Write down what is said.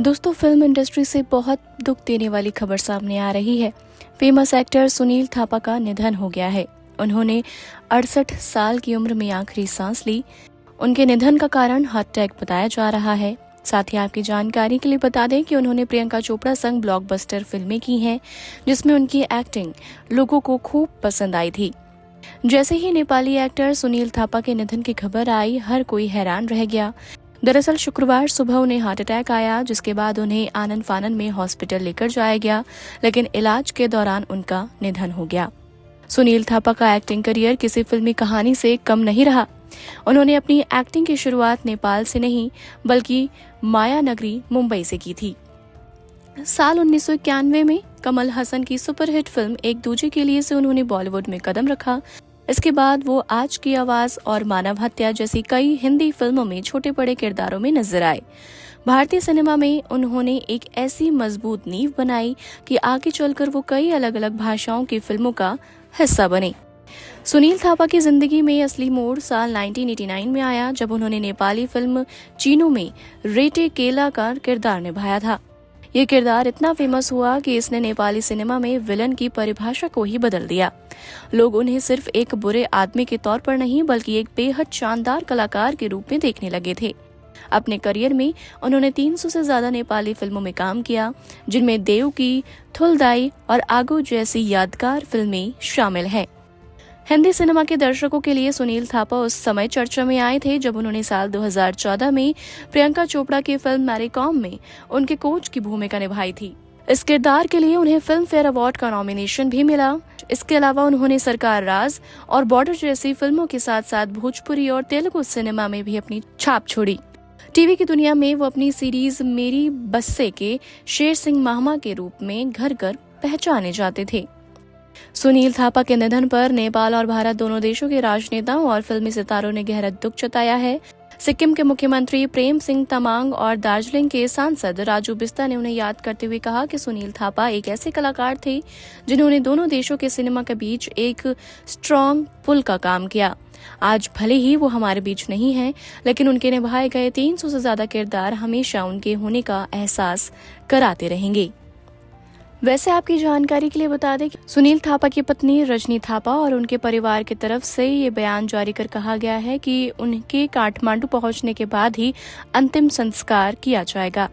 दोस्तों, film industry से बहुत दुख देने वाली खबर सामने आ रही है। फेमस एक्टर सुनील थापा का निधन हो गया है। उन्होंने 68 साल की उम्र में आखिरी सांस ली। उनके निधन का कारण हार्ट अटैक बताया जा रहा है। साथ ही आपकी जानकारी के लिए बता दें कि उन्होंने प्रियंका चोपड़ा संग ब्लॉकबस्टर फिल्में की हैं, जिसमें उनकी एक्टिंग लोगों को खूब पसंद आई थी। जैसे ही नेपाली एक्टर सुनील थापा के निधन की खबर आई, हर कोई हैरान रह गया। दरअसल शुक्रवार सुबह उन्हें हार्ट अटैक आया, जिसके बाद उन्हें आनन फानन में हॉस्पिटल लेकर जाया गया, लेकिन इलाज के दौरान उनका निधन हो गया। सुनील थापा का एक्टिंग करियर किसी फिल्मी कहानी से कम नहीं रहा। उन्होंने अपनी एक्टिंग की शुरुआत नेपाल से नहीं, बल्कि माया नगरी मुंबई से की थी। साल 1991 में कमल हसन की सुपरहिट फिल्म एक दूजे के लिए से उन्होंने बॉलीवुड में कदम रखा। इसके बाद वो आज की आवाज और मानव हत्या जैसी कई हिंदी फिल्मों में छोटे बड़े किरदारों में नजर आए। भारतीय सिनेमा में उन्होंने एक ऐसी मजबूत नींव बनाई कि आगे चलकर वो कई अलग अलग भाषाओं की फिल्मों का हिस्सा बने। सुनील थापा की जिंदगी में असली मोड़ साल 1989 में आया, जब उन्होंने नेपाली फिल्म चीनू में रेटे केला का किरदार निभाया था। ये किरदार इतना फेमस हुआ कि इसने नेपाली सिनेमा में विलन की परिभाषा को ही बदल दिया। लोग उन्हें सिर्फ एक बुरे आदमी के तौर पर नहीं, बल्कि एक बेहद शानदार कलाकार के रूप में देखने लगे थे। अपने करियर में उन्होंने 300 से ज्यादा नेपाली फिल्मों में काम किया, जिनमें देव की, थुलदाई और आगो जैसी यादगार फिल्में शामिल हैं। हिंदी सिनेमा के दर्शकों के लिए सुनील थापा उस समय चर्चा में आए थे जब उन्होंने साल 2014 में प्रियंका चोपड़ा की फिल्म मैरी कॉम में उनके कोच की भूमिका निभाई थी। इस किरदार के लिए उन्हें फिल्म फेयर अवार्ड का नॉमिनेशन भी मिला। इसके अलावा उन्होंने सरकार राज और बॉर्डर जैसी फिल्मों के साथ साथ भोजपुरी और तेलुगु सिनेमा में भी अपनी छाप छोड़ी। टीवी की दुनिया में वो अपनी सीरीज मेरी बस्से के शेर सिंह मामा के रूप में घर घर पहचाने जाते थे। सुनील थापा के निधन पर नेपाल और भारत दोनों देशों के राजनेताओं और फिल्मी सितारों ने गहरा दुख जताया है। सिक्किम के मुख्यमंत्री प्रेम सिंह तमांग और दार्जिलिंग के सांसद राजू बिस्ता ने उन्हें याद करते हुए कहा कि सुनील थापा एक ऐसे कलाकार थे जिन्होंने दोनों देशों के सिनेमा के बीच एक स्ट्रॉन्ग पुल का काम किया। आज भले ही वो हमारे बीच नहीं है, लेकिन उनके निभाए गए 300 से ज्यादा किरदार हमेशा उनके होने का एहसास कराते रहेंगे। वैसे आपकी जानकारी के लिए बता दें कि सुनील थापा की पत्नी रजनी थापा और उनके परिवार की तरफ से ये बयान जारी कर कहा गया है कि उनके काठमांडू पहुंचने के बाद ही अंतिम संस्कार किया जाएगा।